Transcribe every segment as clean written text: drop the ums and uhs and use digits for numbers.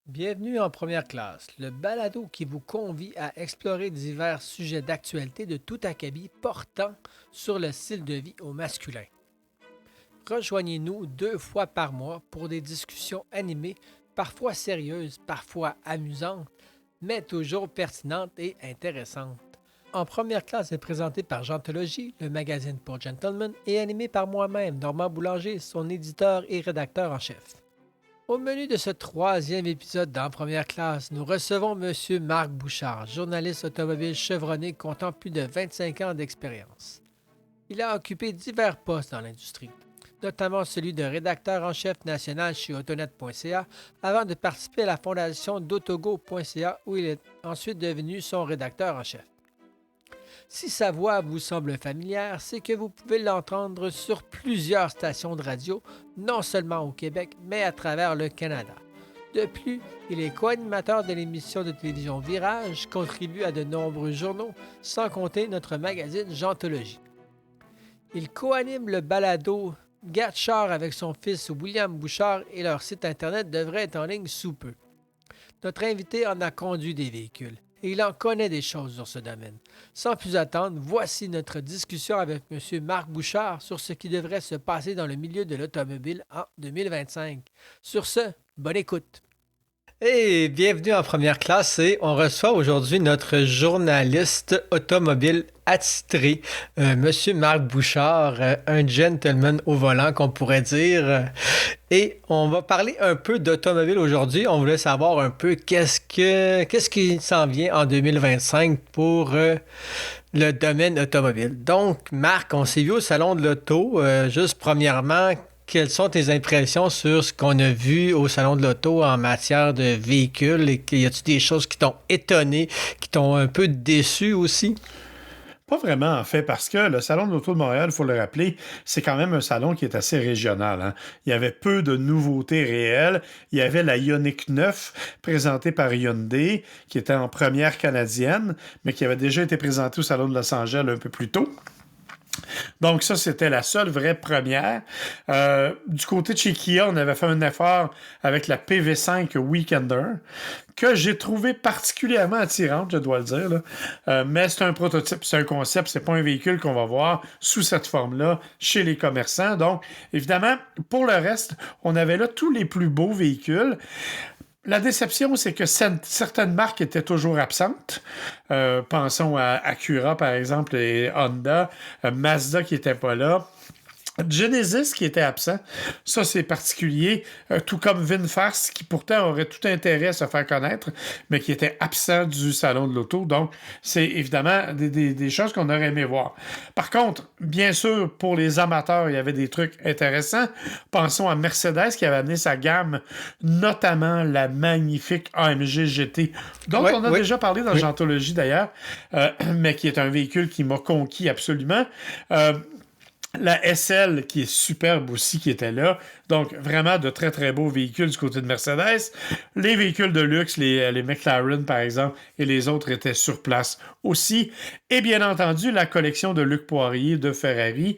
Bienvenue en première classe, le balado qui vous convie à explorer divers sujets d'actualité de tout acabit portant sur le style de vie au masculin. Rejoignez-nous 2 fois par mois pour des discussions animées, parfois sérieuses, parfois amusantes, mais toujours pertinentes et intéressantes. En première classe est présenté par Gentologie, le magazine pour gentlemen, et animé par moi-même, Normand Boulanger, son éditeur et rédacteur en chef. Au menu de ce troisième épisode d'En première classe, nous recevons M. Marc Bouchard, journaliste automobile chevronné comptant plus de 25 ans d'expérience. Il a occupé divers postes dans l'industrie, notamment celui de rédacteur en chef national chez Autonet.ca avant de participer à la fondation d'Autogo.ca où il est ensuite devenu son rédacteur en chef. Si sa voix vous semble familière, c'est que vous pouvez l'entendre sur plusieurs stations de radio, non seulement au Québec, mais à travers le Canada. De plus, il est co-animateur de l'émission de télévision Virage, contribue à de nombreux journaux, sans compter notre magazine Gentologie. Il co-anime le balado Gatchard avec son fils William Bouchard et leur site internet devrait être en ligne sous peu. Notre invité en a conduit des véhicules et il en connaît des choses sur ce domaine. Sans plus attendre, voici notre discussion avec M. Marc Bouchard sur ce qui devrait se passer dans le milieu de l'automobile en 2025. Sur ce, bonne écoute. Et bienvenue en première classe et on reçoit aujourd'hui notre journaliste automobile attitré, Monsieur Marc Bouchard, un gentleman au volant qu'on pourrait dire. Et on va parler un peu d'automobile aujourd'hui. On voulait savoir un peu qu'est-ce qui s'en vient en 2025 pour le domaine automobile. Donc, Marc, on s'est vu au Salon de l'Auto. Juste premièrement, quelles sont tes impressions sur ce qu'on a vu au Salon de l'Auto en matière de véhicules? Et y a-t-il des choses qui t'ont étonné, qui t'ont un peu déçu aussi? Pas vraiment, en fait, parce que le Salon de l'Auto de Montréal, il faut le rappeler, c'est quand même un salon qui est assez régional, hein. Il y avait peu de nouveautés réelles. Il y avait la Ioniq 9, présentée par Hyundai, qui était en première canadienne, mais qui avait déjà été présentée au Salon de Los Angeles un peu plus tôt. Donc ça, c'était la seule vraie première. Du côté de chez Kia, on avait fait un effort avec la PV5 Weekender, que j'ai trouvé particulièrement attirante, je dois le dire, là. Mais c'est un prototype, c'est un concept, c'est pas un véhicule qu'on va voir sous cette forme-là chez les commerçants. Donc, évidemment, pour le reste, on avait là tous les plus beaux véhicules. La déception, c'est que certaines marques étaient toujours absentes. Pensons à Acura, par exemple, et Honda, Mazda qui n'était pas là. Genesis qui était absent, ça c'est particulier, tout comme VinFast qui pourtant aurait tout intérêt à se faire connaître, mais qui était absent du salon de l'auto. Donc c'est évidemment des choses qu'on aurait aimé voir. Par contre, bien sûr, pour les amateurs, il y avait des trucs intéressants. Pensons à Mercedes qui avait amené sa gamme, notamment la magnifique AMG GT, dont on a déjà parlé dans Gentologie d'ailleurs, mais qui est un véhicule qui m'a conquis absolument. La SL, qui est superbe aussi, qui était là. Donc, vraiment de très, très beaux véhicules du côté de Mercedes. Les véhicules de luxe, les McLaren, par exemple, et les autres étaient sur place aussi. Et bien entendu, la collection de Luc Poirier de Ferrari.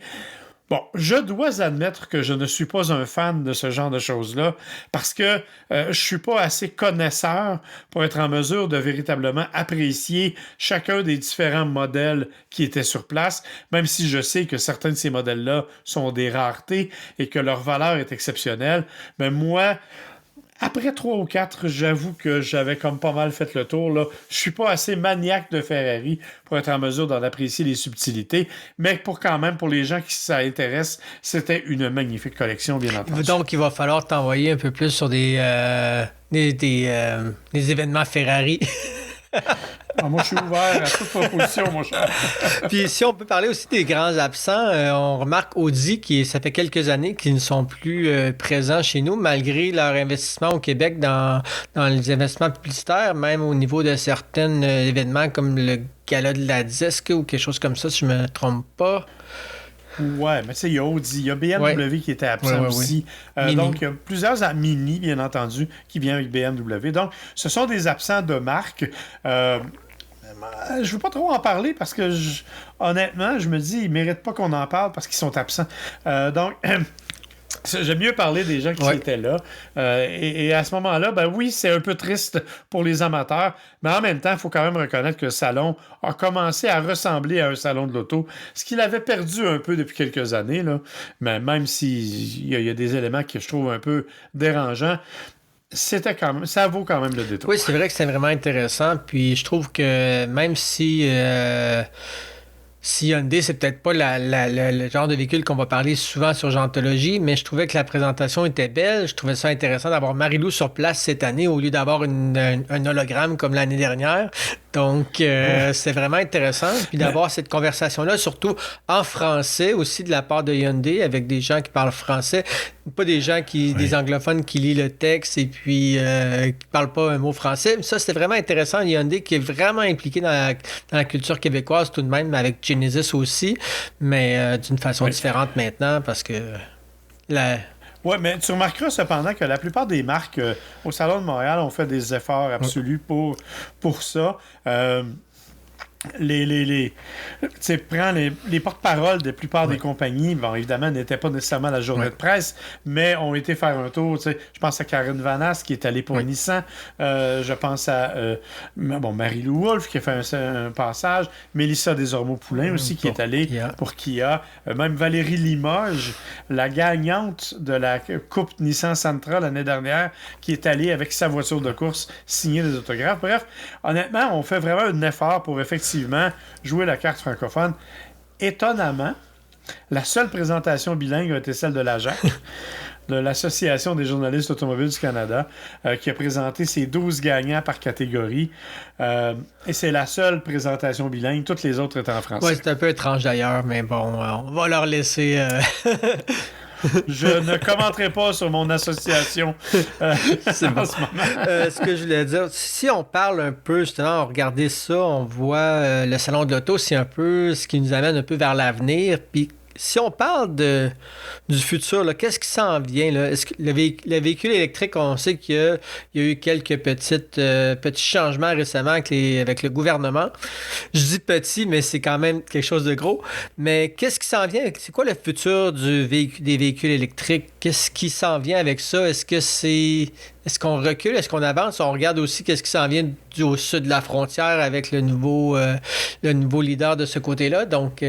Bon, je dois admettre que je ne suis pas un fan de ce genre de choses-là parce que je suis pas assez connaisseur pour être en mesure de véritablement apprécier chacun des différents modèles qui étaient sur place, même si je sais que certains de ces modèles-là sont des raretés et que leur valeur est exceptionnelle. Mais moi, après 3 ou 4, j'avoue que j'avais comme pas mal fait le tour, là. Je suis pas assez maniaque de Ferrari pour être en mesure d'en apprécier les subtilités, mais pour les gens qui ça intéresse, c'était une magnifique collection, bien entendu. Donc, il va falloir t'envoyer un peu plus sur des événements Ferrari. Moi, je suis ouvert à toute proposition, mon cher. Puis si on peut parler aussi des grands absents, on remarque Audi ça fait quelques années qu'ils ne sont plus présents chez nous, malgré leur investissement au Québec dans les investissements publicitaires, même au niveau de certains événements comme le Gala de la disque ou quelque chose comme ça, si je me trompe pas. Ouais, mais tu sais, il y a Audi, il y a BMW qui était absent aussi. Donc, il y a plusieurs Mini, bien entendu, qui vient avec BMW. Donc, ce sont des absents de marque. Je ne veux pas trop en parler parce que, honnêtement, je me dis, ils ne méritent pas qu'on en parle parce qu'ils sont absents. Donc, J'aime mieux parler des gens qui étaient là. Et à ce moment-là, ben oui, c'est un peu triste pour les amateurs, mais en même temps, il faut quand même reconnaître que le salon a commencé à ressembler à un salon de l'auto, ce qu'il avait perdu un peu depuis quelques années, là. Mais même s'il y a des éléments que je trouve un peu dérangeants, c'était quand même, ça vaut quand même le détour. Oui, c'est vrai que c'est vraiment intéressant. Puis je trouve que même si Hyundai, c'est peut-être pas le genre de véhicule qu'on va parler souvent sur Geontologie, mais je trouvais que la présentation était belle. Je trouvais ça intéressant d'avoir Marie-Lou sur place cette année au lieu d'avoir un hologramme comme l'année dernière. Donc, c'est vraiment intéressant. Puis d'avoir cette conversation-là, surtout en français aussi de la part de Hyundai, avec des gens qui parlent français. Pas des gens des anglophones qui lisent le texte et puis qui parlent pas un mot français. Ça, c'était vraiment intéressant. Hyundai qui est vraiment impliqué dans la culture québécoise tout de même, avec Genesis aussi, mais d'une façon différente maintenant parce que Oui, mais tu remarqueras cependant que la plupart des marques au Salon de Montréal ont fait des efforts absolus pour ça. Prends les porte-paroles de la plupart des compagnies, bon, évidemment, n'étaient pas nécessairement à la journée de presse, mais ont été faire un tour. Je pense à Karen Vanasse qui est allée pour Nissan. Je pense à Marie-Lou Wolfe qui a fait un passage. Mélissa Desormeaux-Poulain aussi qui est allée pour Kia. Même Valérie Limoges, la gagnante de la Coupe Nissan Sentra l'année dernière, qui est allée avec sa voiture de course signer des autographes. Bref, honnêtement, on fait vraiment un effort pour effectivement jouer la carte francophone. Étonnamment, la seule présentation bilingue a été celle de l'AJAC, de l'Association des journalistes automobiles du Canada, qui a présenté ses 12 gagnants par catégorie. Et c'est la seule présentation bilingue. Toutes les autres étaient en français. Oui, c'est un peu étrange d'ailleurs, mais bon, on va leur laisser... Je ne commenterai pas sur mon association c'est bon. En ce moment. Ce que je voulais dire, si on parle un peu, justement, on regarde ça, on voit le salon de l'auto, c'est un peu ce qui nous amène un peu vers l'avenir. Puis si on parle du futur, là, qu'est-ce qui s'en vient? Là? Est-ce que le véhicule électrique, on sait qu'il y a eu quelques petits changements récemment avec le gouvernement. Je dis petit, mais c'est quand même quelque chose de gros. Mais qu'est-ce qui s'en vient? C'est quoi le futur des véhicules électriques? Qu'est-ce qui s'en vient avec ça? Est-ce qu'on recule? Est-ce qu'on avance? On regarde aussi qu'est-ce qui s'en vient au sud de la frontière avec le nouveau leader de ce côté-là. Donc,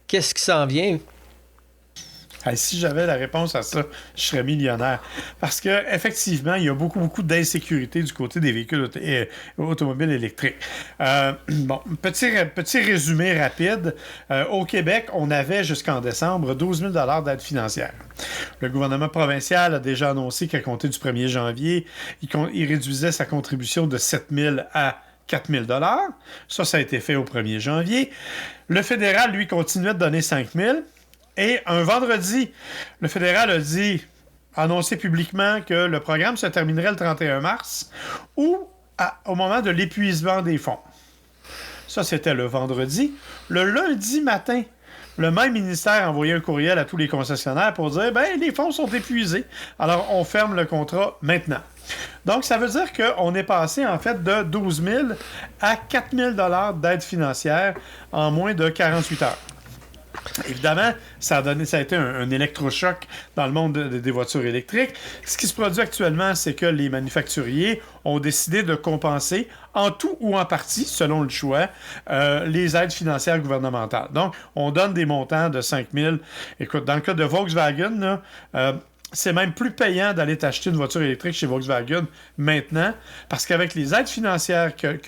qu'est-ce qui s'en vient? Si j'avais la réponse à ça, je serais millionnaire. Parce que effectivement, il y a beaucoup d'insécurité du côté des véhicules automobiles électriques. Petit résumé rapide. Au Québec, on avait jusqu'en décembre 12 000 $ d'aide financière. Le gouvernement provincial a déjà annoncé qu'à compter du 1er janvier, il réduisait sa contribution de 7 000 à 4 000 $. Ça a été fait au 1er janvier. Le fédéral, lui, continuait de donner 5 000 $. Et un vendredi, le fédéral a annoncé publiquement que le programme se terminerait le 31 mars ou au moment de l'épuisement des fonds. Ça, c'était le vendredi. Le lundi matin, le même ministère a envoyé un courriel à tous les concessionnaires pour dire « les fonds sont épuisés. Alors, on ferme le contrat maintenant. » Donc, ça veut dire qu'on est passé, en fait, de 12 000 à 4 000 $ d'aide financière en moins de 48 heures. Évidemment, ça a été un électrochoc dans le monde des voitures électriques. Ce qui se produit actuellement, c'est que les manufacturiers ont décidé de compenser en tout ou en partie, selon le choix, les aides financières gouvernementales. Donc, on donne des montants de 5 000. Écoute, dans le cas de Volkswagen, c'est même plus payant d'aller t'acheter une voiture électrique chez Volkswagen maintenant, parce qu'avec les aides financières que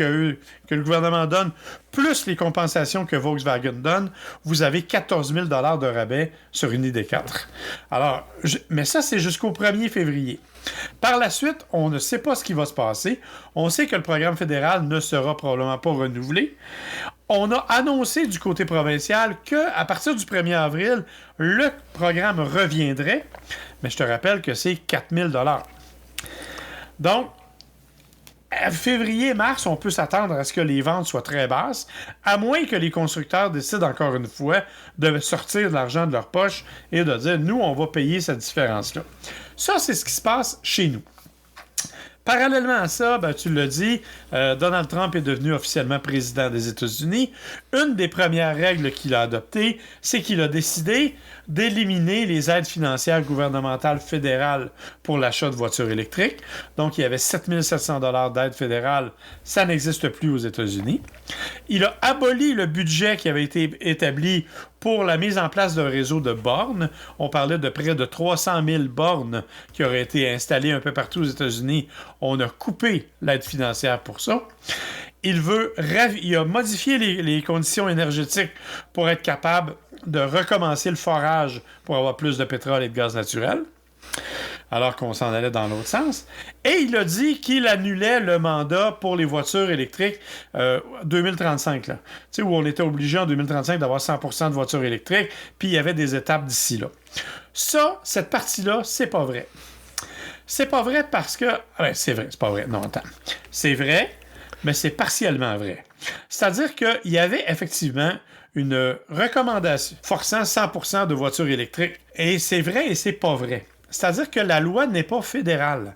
le gouvernement donne, plus les compensations que Volkswagen donne, vous avez 14 000 $ de rabais sur une ID4. Alors, mais ça, c'est jusqu'au 1er février. Par la suite, on ne sait pas ce qui va se passer. On sait que le programme fédéral ne sera probablement pas renouvelé. On a annoncé du côté provincial qu'à partir du 1er avril, le programme reviendrait. Mais je te rappelle que c'est 4 000 $. Donc, février-mars, on peut s'attendre à ce que les ventes soient très basses, à moins que les constructeurs décident encore une fois de sortir de l'argent de leur poche et de dire « nous, on va payer cette différence-là ». Ça, c'est ce qui se passe chez nous. Parallèlement à ça, tu l'as dit, Donald Trump est devenu officiellement président des États-Unis. Une des premières règles qu'il a adoptées, c'est qu'il a décidé d'éliminer les aides financières gouvernementales fédérales pour l'achat de voitures électriques. Donc, il y avait 7 700 $ d'aide fédérale. Ça n'existe plus aux États-Unis. Il a aboli le budget qui avait été établi pour la mise en place d'un réseau de bornes. On parlait de près de 300 000 bornes qui auraient été installées un peu partout aux États-Unis. On a coupé l'aide financière pour ça. Il a modifié les conditions énergétiques pour être capable de recommencer le forage pour avoir plus de pétrole et de gaz naturel, alors qu'on s'en allait dans l'autre sens. Et il a dit qu'il annulait le mandat pour les voitures électriques 2035, là. Tu sais, où on était obligé en 2035 d'avoir 100% de voitures électriques, puis il y avait des étapes d'ici là. Ça, cette partie-là, c'est pas vrai. C'est pas vrai parce que... c'est vrai, c'est pas vrai. Non, attends. C'est vrai, mais c'est partiellement vrai. C'est-à-dire qu'il y avait effectivement une recommandation forçant 100% de voitures électriques. Et c'est vrai et c'est pas vrai. C'est-à-dire que la loi n'est pas fédérale.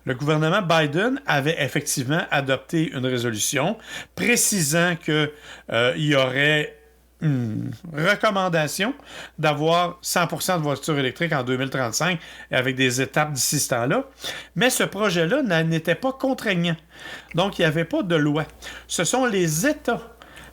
Le gouvernement Biden avait effectivement adopté une résolution précisant qu'il y aurait une recommandation d'avoir 100% de voitures électriques en 2035 avec des étapes d'ici ce temps-là. Mais ce projet-là n'était pas contraignant. Donc, il n'y avait pas de loi. Ce sont les États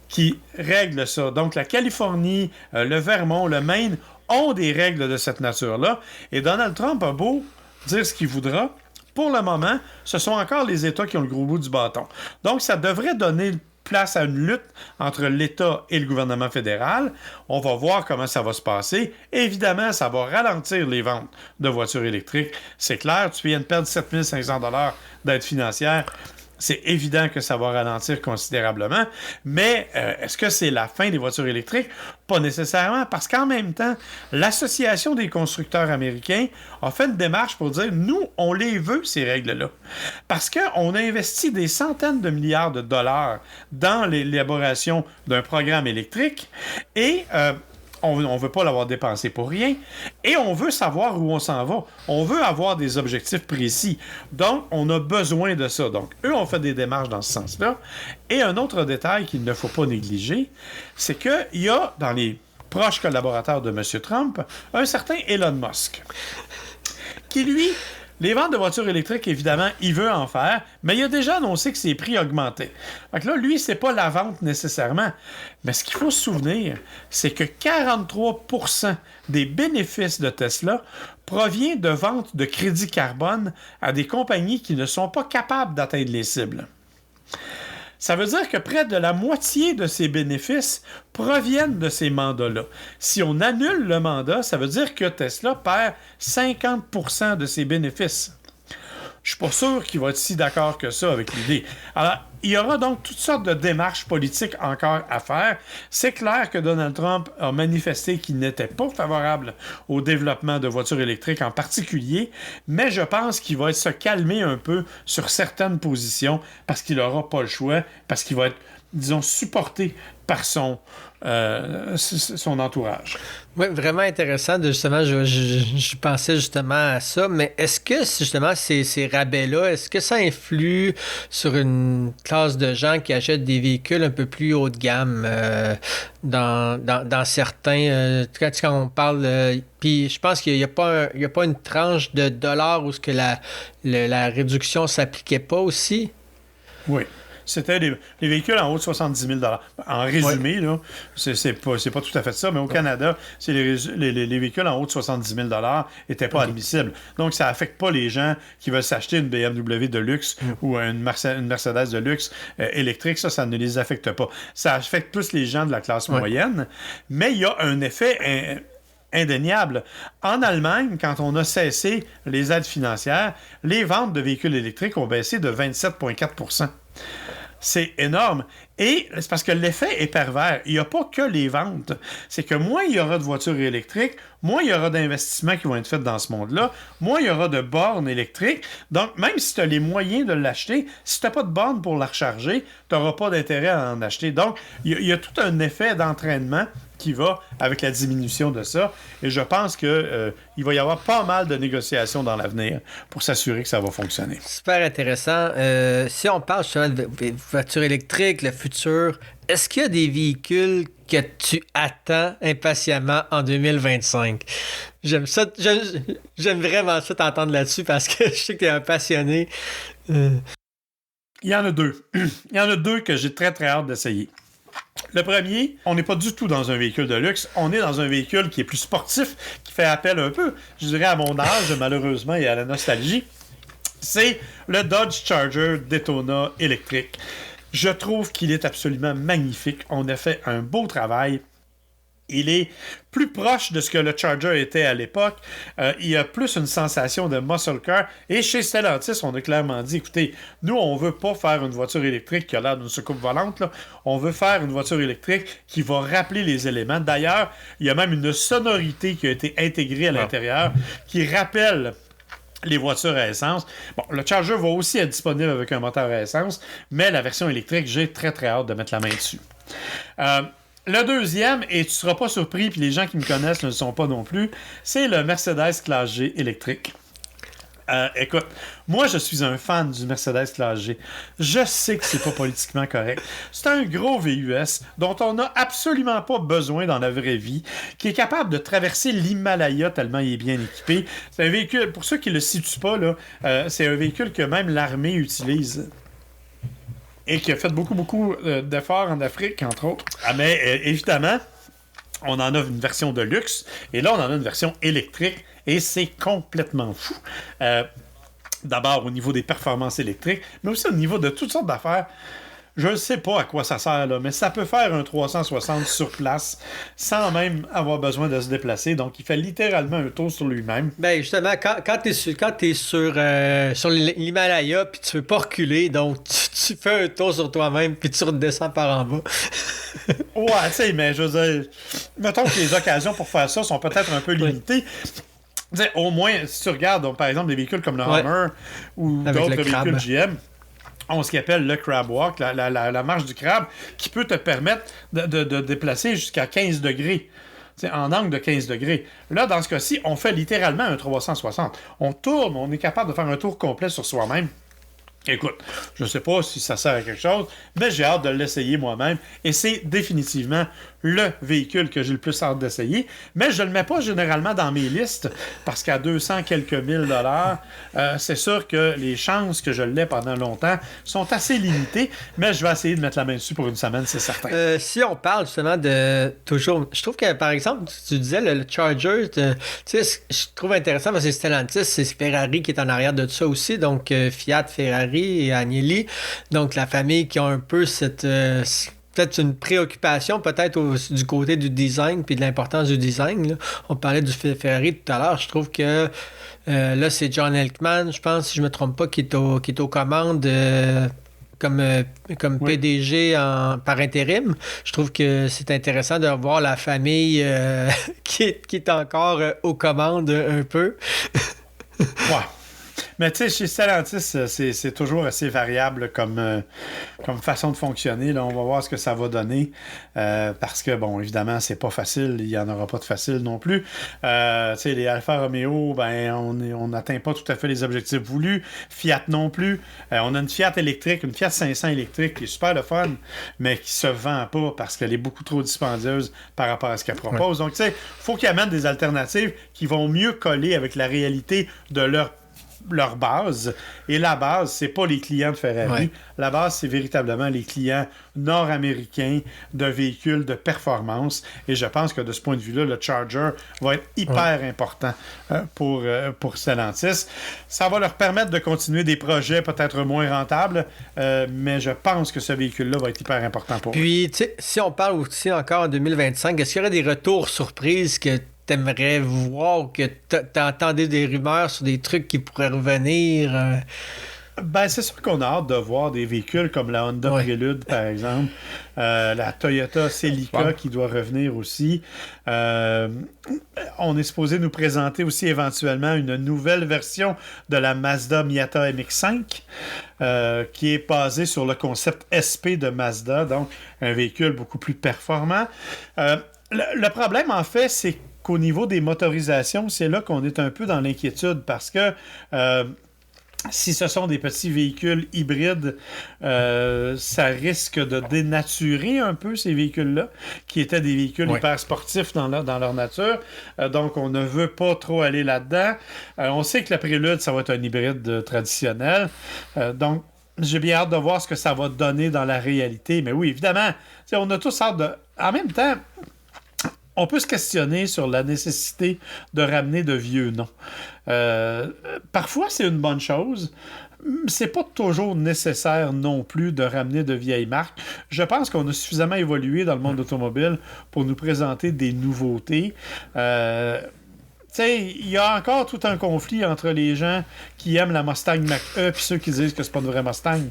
qui règlent ça. Donc, la Californie, le Vermont, le Maine ont des règles de cette nature-là. Et Donald Trump a beau dire ce qu'il voudra, pour le moment, ce sont encore les États qui ont le gros bout du bâton. Donc, ça devrait donner place à une lutte entre l'État et le gouvernement fédéral. On va voir comment ça va se passer. Évidemment, ça va ralentir les ventes de voitures électriques. C'est clair, tu viens de perdre 7 500 $ d'aide financière. C'est évident que ça va ralentir considérablement, mais est-ce que c'est la fin des voitures électriques? Pas nécessairement, parce qu'en même temps, l'Association des constructeurs américains a fait une démarche pour dire, nous, on les veut, ces règles-là. Parce qu'on a investi des centaines de milliards de dollars dans l'élaboration d'un programme électrique et... on ne veut pas l'avoir dépensé pour rien. Et on veut savoir où on s'en va. On veut avoir des objectifs précis. Donc, on a besoin de ça. Donc, eux ont fait des démarches dans ce sens-là. Et un autre détail qu'il ne faut pas négliger, c'est qu'il y a, dans les proches collaborateurs de M. Trump, un certain Elon Musk, qui, lui... Les ventes de voitures électriques, évidemment, il veut en faire, mais il a déjà annoncé que ses prix augmentaient. Donc là, lui, c'est pas la vente nécessairement. Mais ce qu'il faut se souvenir, c'est que 43% des bénéfices de Tesla provient de ventes de crédits carbone à des compagnies qui ne sont pas capables d'atteindre les cibles. Ça veut dire que près de la moitié de ces bénéfices proviennent de ces mandats-là. Si on annule le mandat, ça veut dire que Tesla perd 50% de ses bénéfices. Je suis pas sûr qu'il va être si d'accord que ça avec l'idée. Alors, il y aura donc toutes sortes de démarches politiques encore à faire. C'est clair que Donald Trump a manifesté qu'il n'était pas favorable au développement de voitures électriques en particulier, mais je pense qu'il va se calmer un peu sur certaines positions parce qu'il n'aura pas le choix, parce qu'il va être, disons, supporté par son entourage. Oui, vraiment intéressant. Justement, je pensais justement à ça, mais est-ce que justement ces rabais-là, est-ce que ça influe sur une classe de gens qui achètent des véhicules un peu plus haut de gamme dans certains... quand on parle... puis je pense qu'il n'y a pas une tranche de dollars où ce que la réduction ne s'appliquait pas aussi? Oui. C'était les véhicules en haut de 70 000 $. En résumé, là, c'est pas tout à fait ça, mais au Canada, les véhicules en haut de 70 000 $ n'étaient pas admissibles. Donc, ça n'affecte pas les gens qui veulent s'acheter une BMW de luxe ou une Mercedes de luxe électrique. Ça ne les affecte pas. Ça affecte plus les gens de la classe moyenne, mais il y a un effet indéniable. En Allemagne, quand on a cessé les aides financières, les ventes de véhicules électriques ont baissé de 27,4 %. C'est énorme. Et c'est parce que l'effet est pervers. Il n'y a pas que les ventes. C'est que moins il y aura de voitures électriques, moins il y aura d'investissements qui vont être faits dans ce monde-là, moins il y aura de bornes électriques. Donc, même si tu as les moyens de l'acheter, si tu n'as pas de bornes pour la recharger, tu n'auras pas d'intérêt à en acheter. Donc, il y a tout un effet d'entraînement qui va avec la diminution de ça. Et je pense que il va y avoir pas mal de négociations dans l'avenir pour s'assurer que ça va fonctionner. Super intéressant. Si on parle justement de voitures électriques, le futur, est-ce qu'il y a des véhicules que tu attends impatiemment en 2025? J'aime ça, j'aime vraiment ça t'entendre là-dessus parce que je sais que tu es un passionné. Il y en a deux. Il y en a deux que j'ai très, très hâte d'essayer. Le premier, on n'est pas du tout dans un véhicule de luxe. On est dans un véhicule qui est plus sportif, qui fait appel un peu, je dirais, à mon âge, malheureusement, et à la nostalgie. C'est le Dodge Charger Daytona électrique. Je trouve qu'il est absolument magnifique. On a fait un beau travail. Il est plus proche de ce que le Charger était à l'époque. Il y a plus une sensation de muscle car. Et chez Stellantis, on a clairement dit, écoutez, nous, on veut pas faire une voiture électrique qui a l'air d'une soucoupe volante. Là. On veut faire une voiture électrique qui va rappeler les éléments. D'ailleurs, il y a même une sonorité qui a été intégrée à l'intérieur qui rappelle les voitures à essence. Bon, le Charger va aussi être disponible avec un moteur à essence, mais la version électrique, j'ai très, très hâte de mettre la main dessus. Le deuxième, et tu ne seras pas surpris, puis les gens qui me connaissent ne le sont pas non plus, c'est le Mercedes Classe G électrique. Écoute, moi, je suis un fan du Mercedes Classe G. Je sais que c'est pas politiquement correct. C'est un gros VUS dont on n'a absolument pas besoin dans la vraie vie, qui est capable de traverser l'Himalaya tellement il est bien équipé. C'est un véhicule, pour ceux qui ne le situent pas, là, c'est un véhicule que même l'armée utilise. Et qui a fait beaucoup d'efforts en Afrique, entre autres. Ah, mais évidemment, on en a une version de luxe, et là, on en a une version électrique, et c'est complètement fou. D'abord, au niveau des performances électriques, mais aussi au niveau de toutes sortes d'affaires. Je ne sais pas à quoi ça sert, là, mais ça peut faire un 360 sur place sans même avoir besoin de se déplacer. Donc, il fait littéralement un tour sur lui-même. Ben justement, quand t'es sur l'Himalaya puis tu veux pas reculer, donc tu fais un tour sur toi-même puis tu redescends par en bas. Ouais, tu sais, mais je veux dire, mettons que les occasions pour faire ça sont peut-être un peu limitées. Oui. Au moins, si tu regardes, donc, par exemple, des véhicules comme le Hummer ou avec d'autres véhicules GM, on ce qu'on appelle le crab walk, la marche du crabe, qui peut te permettre de déplacer jusqu'à 15 degrés. En angle de 15 degrés. Là, dans ce cas-ci, on fait littéralement un 360. On tourne, on est capable de faire un tour complet sur soi-même. Écoute, je ne sais pas si ça sert à quelque chose, mais j'ai hâte de l'essayer moi-même. Et c'est définitivement le véhicule que j'ai le plus hâte d'essayer. Mais je ne le mets pas généralement dans mes listes parce qu'à 200 quelques mille dollars, c'est sûr que les chances que je l'ai pendant longtemps sont assez limitées. Mais je vais essayer de mettre la main dessus pour une semaine, c'est certain. Si on parle justement de toujours... Je trouve que, par exemple, tu disais le Charger, tu sais, je trouve intéressant parce que Stellantis, c'est Ferrari qui est en arrière de ça aussi. Donc, Fiat, Ferrari et Agnelli. Donc, la famille qui a un peu cette... peut-être une préoccupation peut-être du côté du design puis de l'importance du design. Là. On parlait du Ferrari tout à l'heure. Je trouve que là, c'est John Elkman, je pense, si je ne me trompe pas, qui est aux commandes comme PDG par intérim. Je trouve que c'est intéressant de voir la famille qui est encore aux commandes un peu. Ouais. Mais tu sais, chez Stellantis, c'est toujours assez variable comme façon de fonctionner. Là, on va voir ce que ça va donner. Parce que, bon, évidemment, c'est pas facile. Il n'y en aura pas de facile non plus. Tu sais, les Alfa Romeo, ben, on n'atteint pas tout à fait les objectifs voulus. Fiat non plus. On a une Fiat électrique, une Fiat 500 électrique qui est super le fun, mais qui se vend pas parce qu'elle est beaucoup trop dispendieuse par rapport à ce qu'elle propose. Ouais. Donc, tu sais, il faut qu'ils amènent des alternatives qui vont mieux coller avec la réalité de leur base. Et la base, c'est pas les clients de Ferrari. Ouais. La base, c'est véritablement les clients nord-américains de véhicules de performance. Et je pense que de ce point de vue-là, le Charger va être hyper important pour Stellantis. Ça va leur permettre de continuer des projets peut-être moins rentables, mais je pense que ce véhicule-là va être hyper important pour eux. Puis, tu sais, si on parle aussi encore en 2025, est-ce qu'il y aurait des retours surprises que t'aimerais voir, que t'entendais des rumeurs sur des trucs qui pourraient revenir? Ben, c'est sûr qu'on a hâte de voir des véhicules comme la Honda Prelude, par exemple. La Toyota Celica qui doit revenir aussi. On est supposé nous présenter aussi éventuellement une nouvelle version de la Mazda Miata MX-5 qui est basée sur le concept SP de Mazda, donc un véhicule beaucoup plus performant. Le problème, en fait, c'est qu'au niveau des motorisations, c'est là qu'on est un peu dans l'inquiétude parce que si ce sont des petits véhicules hybrides, ça risque de dénaturer un peu ces véhicules-là, qui étaient des véhicules hyper sportifs dans leur nature. Donc, on ne veut pas trop aller là-dedans. On sait que la Prélude, ça va être un hybride traditionnel. Donc, j'ai bien hâte de voir ce que ça va donner dans la réalité. Mais oui, évidemment, on a tous hâte de... En même temps, on peut se questionner sur la nécessité de ramener de vieux noms. Parfois, c'est une bonne chose. C'est pas toujours nécessaire non plus de ramener de vieilles marques. Je pense qu'on a suffisamment évolué dans le monde automobile pour nous présenter des nouveautés. Il y a encore tout un conflit entre les gens qui aiment la Mustang Mach-E et ceux qui disent que c'est pas une vraie Mustang.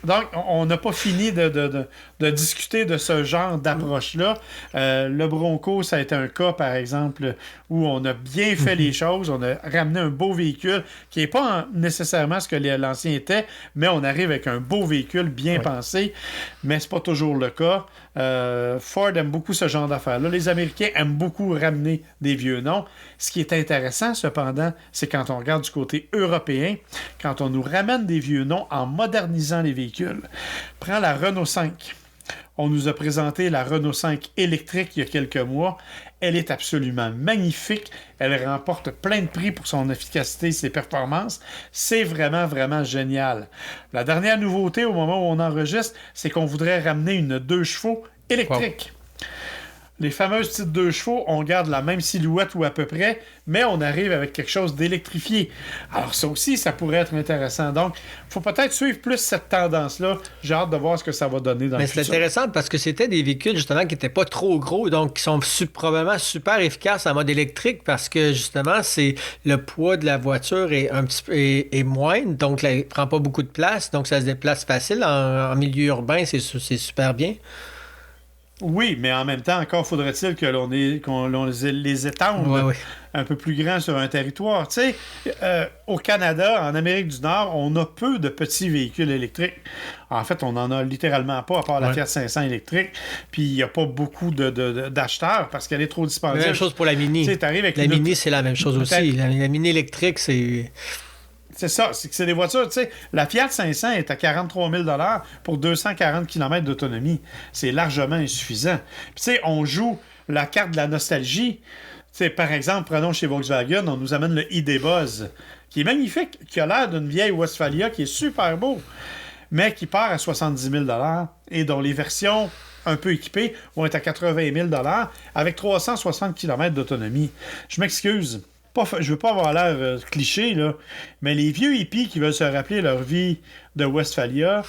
Donc, on n'a pas fini de discuter de ce genre d'approche-là. Le Bronco, ça a été un cas, par exemple, où on a bien fait les choses. On a ramené un beau véhicule qui n'est pas nécessairement ce que l'ancien était, mais on arrive avec un beau véhicule bien pensé. Mais c'est pas toujours le cas. Ford aime beaucoup ce genre d'affaires-là. Les Américains aiment beaucoup ramener des vieux noms. Ce qui est intéressant, cependant, c'est quand on regarde du côté européen, quand on nous ramène des vieux noms en modernisant les véhicules. Prends la Renault 5. On nous a présenté la Renault 5 électrique il y a quelques mois. Elle est absolument magnifique. Elle remporte plein de prix pour son efficacité et ses performances. C'est vraiment, vraiment génial. La dernière nouveauté au moment où on enregistre, c'est qu'on voudrait ramener une 2 chevaux électrique. Wow. Les fameuses petites 2 chevaux, on garde la même silhouette ou à peu près, mais on arrive avec quelque chose d'électrifié. Alors ça aussi, ça pourrait être intéressant. Donc, il faut peut-être suivre plus cette tendance-là. J'ai hâte de voir ce que ça va donner dans le futur. Mais c'est intéressant parce que c'était des véhicules, justement, qui n'étaient pas trop gros, donc qui sont probablement super efficaces en mode électrique parce que, justement, c'est le poids de la voiture est un petit peu est moindre, donc elle ne prend pas beaucoup de place, donc ça se déplace facile. En milieu urbain, c'est super bien. Oui, mais en même temps, encore faudrait-il que qu'on les étende un peu plus grands sur un territoire. Tu sais, au Canada, en Amérique du Nord, on a peu de petits véhicules électriques. En fait, on n'en a littéralement pas, à part la Fiat 500 électrique. Puis il n'y a pas beaucoup d'acheteurs parce qu'elle est trop dispendieuse. La même chose pour la Mini. Tu sais, avec la Mini, c'est la même chose aussi. La Mini électrique, c'est... C'est ça, c'est des voitures, tu sais, la Fiat 500 est à 43 000 $ pour 240 km d'autonomie. C'est largement insuffisant. Puis tu sais, on joue la carte de la nostalgie. Tu sais, par exemple, prenons chez Volkswagen, on nous amène le ID Buzz, qui est magnifique, qui a l'air d'une vieille Westphalia, qui est super beau, mais qui part à 70 000 $ et dont les versions un peu équipées vont être à 80 000 $ avec 360 km d'autonomie. Je m'excuse. Je veux pas avoir l'air cliché, là, mais les vieux hippies qui veulent se rappeler leur vie de Westphalia,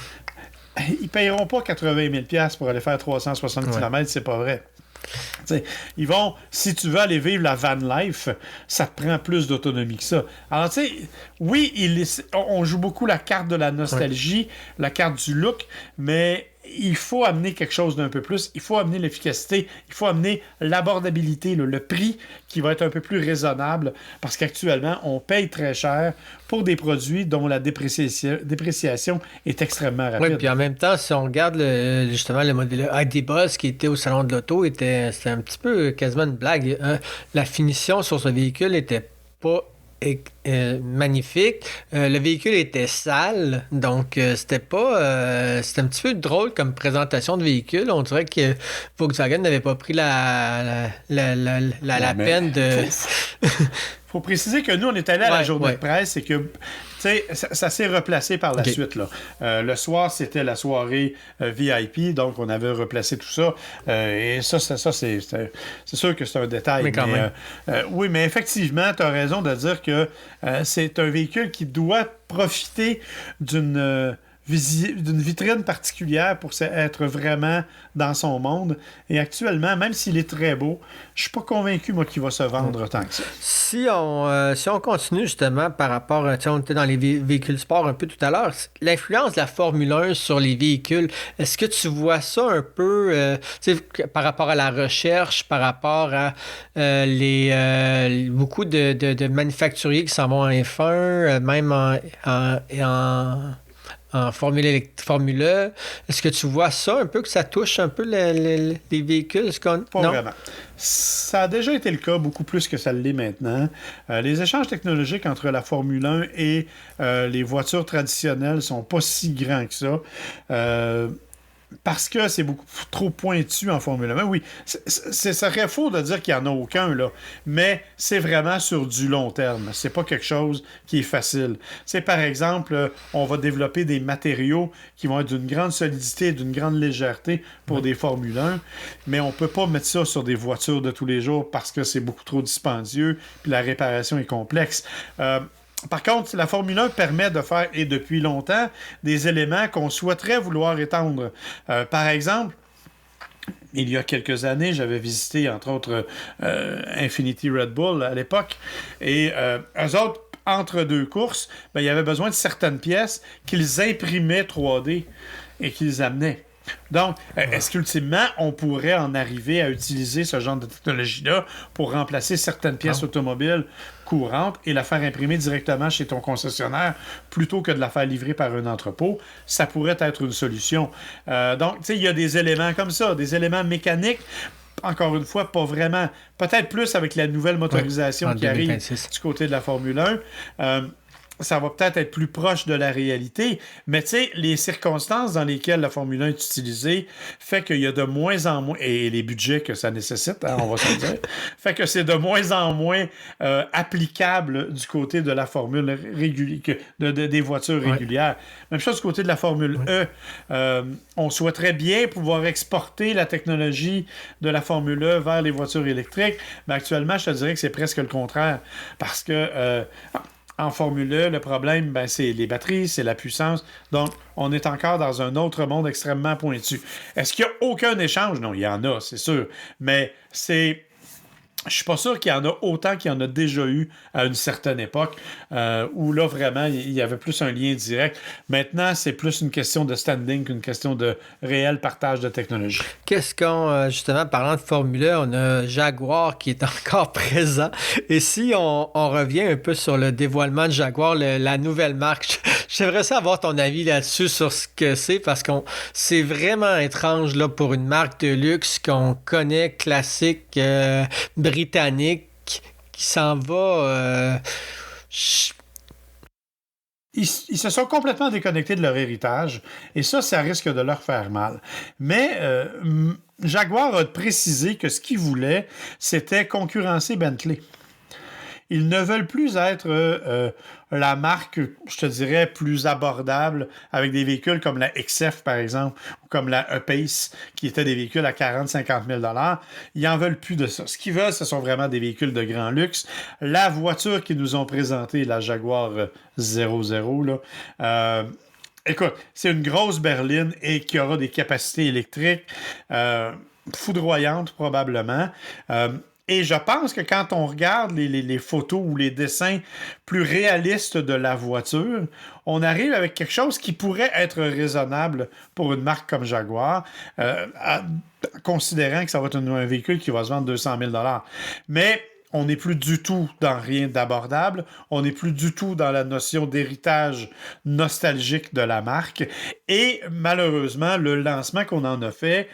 ils payeront pas 80 000 $ pour aller faire 360 km, c'est pas vrai. T'sais, ils vont, si tu veux aller vivre la van life, ça te prend plus d'autonomie que ça. Alors, tu sais, oui, on joue beaucoup la carte de la nostalgie, la carte du look, mais il faut amener quelque chose d'un peu plus. Il faut amener l'efficacité, il faut amener l'abordabilité, le prix qui va être un peu plus raisonnable, parce qu'actuellement, on paye très cher pour des produits dont la dépréciation est extrêmement rapide. Oui, puis en même temps, si on regarde justement le modèle ID Buzz qui était au Salon de l'Auto, c'était un petit peu quasiment une blague. La finition sur ce véhicule n'était pas magnifique. Le véhicule était sale, donc c'était pas... c'était un petit peu drôle comme présentation de véhicule. On dirait que Volkswagen n'avait pas pris la peine de... Faut préciser que nous, on est allé à la journée de presse et que ça s'est replacé par la suite. Là. Le soir, c'était la soirée VIP, donc on avait replacé tout ça. Et ça c'est sûr que c'est un détail. Mais quand même. Oui, mais effectivement, tu as raison de dire que c'est un véhicule qui doit profiter d'une vitrine particulière pour être vraiment dans son monde. Et actuellement, même s'il est très beau, je suis pas convaincu, moi, qu'il va se vendre tant que ça. Si on continue justement par rapport, on était dans les véhicules sport un peu tout à l'heure, l'influence de la Formule 1 sur les véhicules, est-ce que tu vois ça un peu par rapport à la recherche, par rapport à beaucoup de manufacturiers qui s'en vont en F1, même en Formule 1. Est-ce que tu vois ça un peu, que ça touche un peu les véhicules? Pas vraiment. Ça a déjà été le cas, beaucoup plus que ça l'est maintenant. Les échanges technologiques entre la Formule 1 et les voitures traditionnelles sont pas si grands que ça. Parce que c'est beaucoup trop pointu en Formule 1. Oui, ça serait faux de dire qu'il n'y en a aucun, là. Mais c'est vraiment sur du long terme. C'est pas quelque chose qui est facile. C'est par exemple, on va développer des matériaux qui vont être d'une grande solidité, d'une grande légèreté pour des Formule 1, mais on peut pas mettre ça sur des voitures de tous les jours parce que c'est beaucoup trop dispendieux, puis la réparation est complexe. Par contre, la Formule 1 permet de faire, et depuis longtemps, des éléments qu'on souhaiterait vouloir étendre. Par exemple, il y a quelques années, j'avais visité, entre autres, Infinity Red Bull à l'époque, et eux autres, entre deux courses, il y avait besoin de certaines pièces qu'ils imprimaient 3D et qu'ils amenaient. Donc, est-ce qu'ultimement, on pourrait en arriver à utiliser ce genre de technologie-là pour remplacer certaines pièces automobiles courantes et la faire imprimer directement chez ton concessionnaire plutôt que de la faire livrer par un entrepôt? Ça pourrait être une solution. Donc, tu sais, il y a des éléments comme ça, des éléments mécaniques. Encore une fois, pas vraiment. Peut-être plus avec la nouvelle motorisation qui arrive du côté de la Formule 1. Ça va peut-être être plus proche de la réalité, mais tu sais, les circonstances dans lesquelles la Formule 1 est utilisée fait qu'il y a de moins en moins, et les budgets que ça nécessite, on va se le dire, fait que c'est de moins en moins applicable du côté de la formule régulière, des voitures régulières. Même chose du côté de la Formule E. On souhaiterait bien pouvoir exporter la technologie de la Formule E vers les voitures électriques, mais actuellement, je te dirais que c'est presque le contraire, parce que en Formule 1, le problème, c'est les batteries, c'est la puissance. Donc, on est encore dans un autre monde extrêmement pointu. Est-ce qu'il n'y a aucun échange? Non, il y en a, c'est sûr. Mais je suis pas sûr qu'il y en a autant qu'il y en a déjà eu à une certaine époque, où là, vraiment, il y avait plus un lien direct. Maintenant, c'est plus une question de standing qu'une question de réel partage de technologie. Qu'est-ce qu'on, justement, parlant de Formule 1, on a Jaguar qui est encore présent. Et si on revient un peu sur le dévoilement de Jaguar, la nouvelle marque, j'aimerais ça avoir ton avis là-dessus sur ce que c'est, parce que c'est vraiment étrange là, pour une marque de luxe qu'on connaît, classique, britannique, qui s'en va... Ils se sont complètement déconnectés de leur héritage, et ça risque de leur faire mal. Mais Jaguar a précisé que ce qu'ils voulaient, c'était concurrencer Bentley. Ils ne veulent plus être la marque, je te dirais, plus abordable avec des véhicules comme la XF, par exemple, ou comme la E-Pace, qui étaient des véhicules à 40-50 000 $. Ils n'en veulent plus de ça. Ce qu'ils veulent, ce sont vraiment des véhicules de grand luxe. La voiture qu'ils nous ont présentée, la Jaguar 00, là, écoute, c'est une grosse berline et qui aura des capacités électriques foudroyantes, probablement. Et je pense que quand on regarde les photos ou les dessins plus réalistes de la voiture, on arrive avec quelque chose qui pourrait être raisonnable pour une marque comme Jaguar, considérant que ça va être un véhicule qui va se vendre 200 000 $. Mais on n'est plus du tout dans rien d'abordable. On n'est plus du tout dans la notion d'héritage nostalgique de la marque. Et malheureusement, le lancement qu'on en a fait,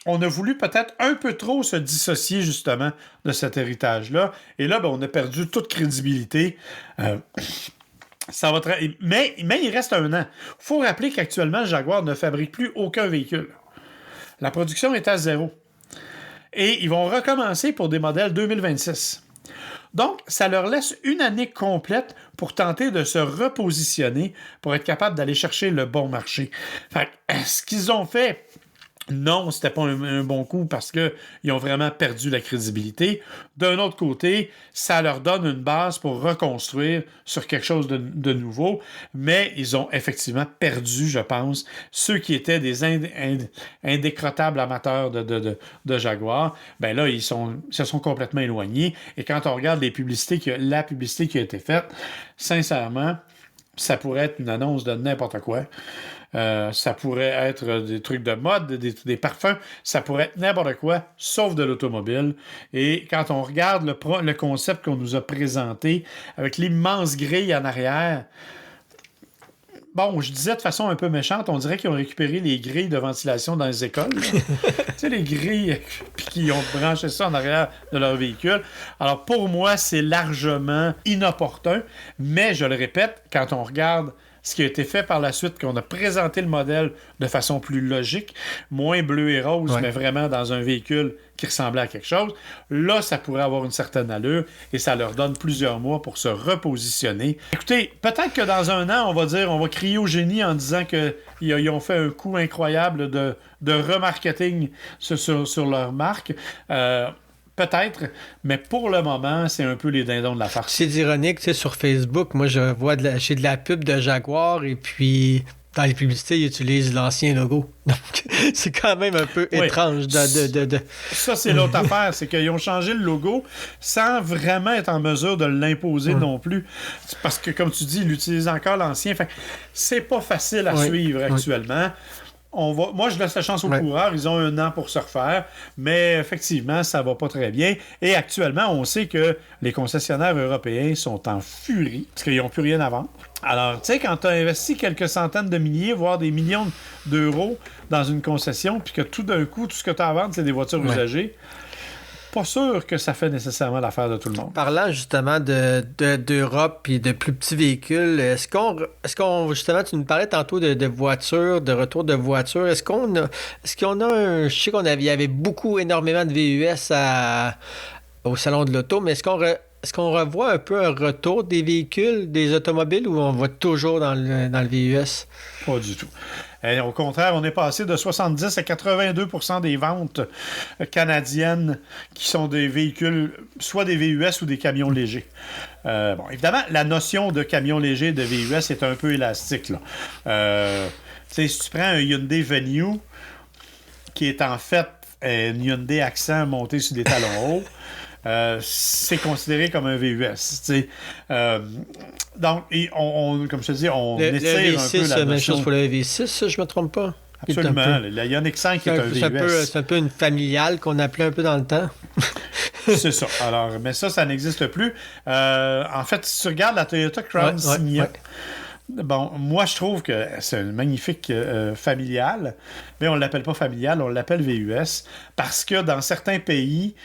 on a voulu peut-être un peu trop se dissocier justement de cet héritage-là. Et là, on a perdu toute crédibilité. Mais il reste un an. Il faut rappeler qu'actuellement, Jaguar ne fabrique plus aucun véhicule. La production est à zéro. Et ils vont recommencer pour des modèles 2026. Donc, ça leur laisse une année complète pour tenter de se repositionner pour être capable d'aller chercher le bon marché. Fait que, ce qu'ils ont fait... Non, c'était pas un bon coup parce qu'ils ont vraiment perdu la crédibilité. D'un autre côté, ça leur donne une base pour reconstruire sur quelque chose de nouveau, mais ils ont effectivement perdu, je pense, ceux qui étaient des indécrottables amateurs de Jaguar. Là, ils se sont complètement éloignés. Et quand on regarde la publicité qui a été faite, sincèrement, ça pourrait être une annonce de n'importe quoi. Ça pourrait être des trucs de mode, des parfums, ça pourrait être n'importe quoi, sauf de l'automobile. Et quand on regarde le concept qu'on nous a présenté, avec l'immense grille en arrière, bon, je disais de façon un peu méchante, on dirait qu'ils ont récupéré les grilles de ventilation dans les écoles. Tu sais, les grilles, puis qu'ils ont branché ça en arrière de leur véhicule. Alors, pour moi, c'est largement inopportun, mais je le répète, quand on regarde ce qui a été fait par la suite, qu'on a présenté le modèle de façon plus logique, moins bleu et rose, mais vraiment dans un véhicule qui ressemblait à quelque chose, là, ça pourrait avoir une certaine allure et ça leur donne plusieurs mois pour se repositionner. Écoutez, peut-être que dans un an, on va crier au génie en disant qu'ils ont fait un coup incroyable de remarketing sur leur marque. Peut-être, mais pour le moment, c'est un peu les dindons de la farce. C'est ironique, tu sais, sur Facebook, moi, je vois j'ai de la pub de Jaguar et puis dans les publicités, ils utilisent l'ancien logo. Donc, c'est quand même un peu étrange. Ça, c'est l'autre affaire, c'est qu'ils ont changé le logo sans vraiment être en mesure de l'imposer non plus. Parce que, comme tu dis, ils utilisent encore l'ancien. Fait, c'est pas facile à suivre actuellement. Moi, je laisse la chance aux coureurs. Ils ont 1 an pour se refaire. Mais effectivement, ça va pas très bien. Et actuellement, on sait que les concessionnaires européens sont en furie parce qu'ils n'ont plus rien à vendre. Alors, tu sais, quand tu as investi quelques centaines de milliers, voire des millions d'euros dans une concession, puis que tout d'un coup, tout ce que tu as à vendre, c'est des voitures usagées, pas sûr que ça fait nécessairement l'affaire de tout le monde. Parlant justement d'Europe et de plus petits véhicules, est-ce qu'on justement, tu nous parlais tantôt de voitures, de retour de voitures, est-ce qu'on a je sais il y avait énormément de VUS au Salon de l'Auto, mais est-ce qu'on revoit un peu un retour des véhicules, des automobiles, ou on va toujours dans le VUS? Pas du tout. Et au contraire, on est passé de 70 à 82% des ventes canadiennes qui sont des véhicules, soit des VUS ou des camions légers. Bon, évidemment, la notion de camion léger, de VUS, est un peu élastique, là. Si tu prends un Hyundai Venue, qui est en fait un Hyundai Accent monté sur des talons hauts, c'est considéré comme un VUS. Donc, comme je te dis, on étire un peu la notion. C'est la même chose pour le V6, ça, je me trompe pas? Absolument. La Ioniq 5 est un VUS. C'est un peu une familiale qu'on appelait un peu dans le temps. C'est ça. Alors, mais ça n'existe plus. En fait, si tu regardes la Toyota Crown Signia, bon, moi, je trouve que c'est un magnifique familial, mais on ne l'appelle pas familial, on l'appelle VUS, parce que dans certains pays,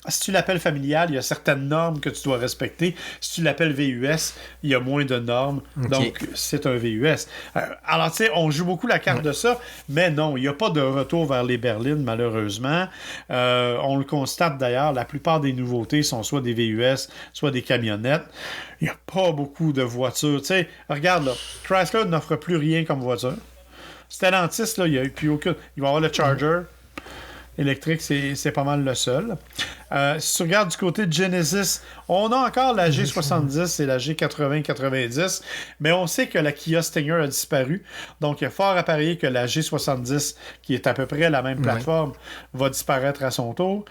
si tu l'appelles familial, il y a certaines normes que tu dois respecter. Si tu l'appelles VUS, il y a moins de normes, donc c'est un VUS. Alors, tu sais, on joue beaucoup la carte de ça, mais non, il n'y a pas de retour vers les berlines, malheureusement. On le constate d'ailleurs, la plupart des nouveautés sont soit des VUS, soit des camionnettes. Il n'y a pas beaucoup de voitures. Tu sais, regarde là, Chrysler n'offre plus rien comme voiture. Stellantis, là, il n'y a plus aucune. Il va y avoir le Charger électrique, c'est pas mal le seul. Si tu regardes du côté de Genesis, on a encore la G70 et la G80-90, mais on sait que la Kia Stinger a disparu. Donc, il est fort à parier que la G70, qui est à peu près la même plateforme, va disparaître à son tour.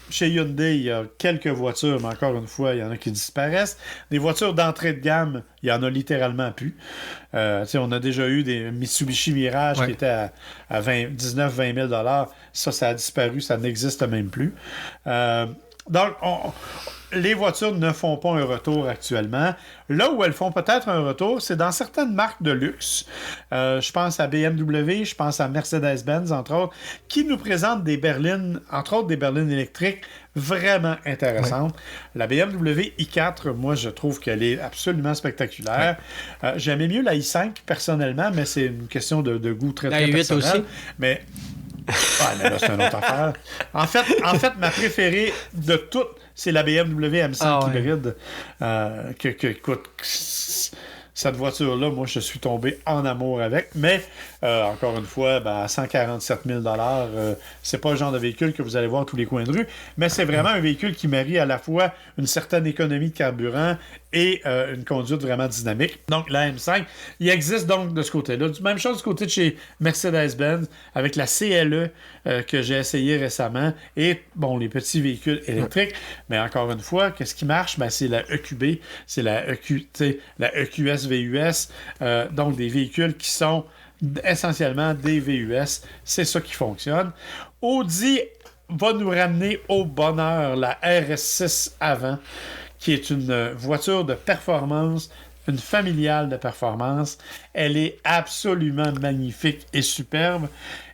Chez Hyundai, il y a quelques voitures, mais encore une fois, il y en a qui disparaissent. Des voitures d'entrée de gamme, il y en a littéralement plus. On a déjà eu des Mitsubishi Mirage qui étaient à 19-20 000 $. Ça a disparu, ça n'existe même plus. Donc, les voitures ne font pas un retour actuellement. Là où elles font peut-être un retour, c'est dans certaines marques de luxe. Je pense à BMW, je pense à Mercedes-Benz, entre autres, qui nous présentent des berlines, entre autres des berlines électriques, vraiment intéressantes. La BMW i4, moi, je trouve qu'elle est absolument spectaculaire. J'aimais mieux la i5, personnellement, mais c'est une question de goût très, très personnel. La i8 aussi. Mais là, c'est une autre affaire. En fait, ma préférée de toutes, c'est la BMW M5 hybride. Écoute, cette voiture-là, moi, je suis tombé en amour avec. Mais, encore une fois, à 147 000 $, c'est pas le genre de véhicule que vous allez voir à tous les coins de rue. Mais c'est vraiment un véhicule qui marie à la fois une certaine économie de carburant et une conduite vraiment dynamique. Donc, la M5, il existe donc de ce côté-là. Même chose du côté de chez Mercedes-Benz, avec la CLE que j'ai essayé récemment, et, bon, les petits véhicules électriques. Mais encore une fois, qu'est-ce qui marche? C'est la EQB, c'est la EQS VUS, donc des véhicules qui sont essentiellement des VUS. C'est ça qui fonctionne. Audi va nous ramener au bonheur la RS6 avant, qui est une voiture de performance, une familiale de performance. Elle est absolument magnifique et superbe.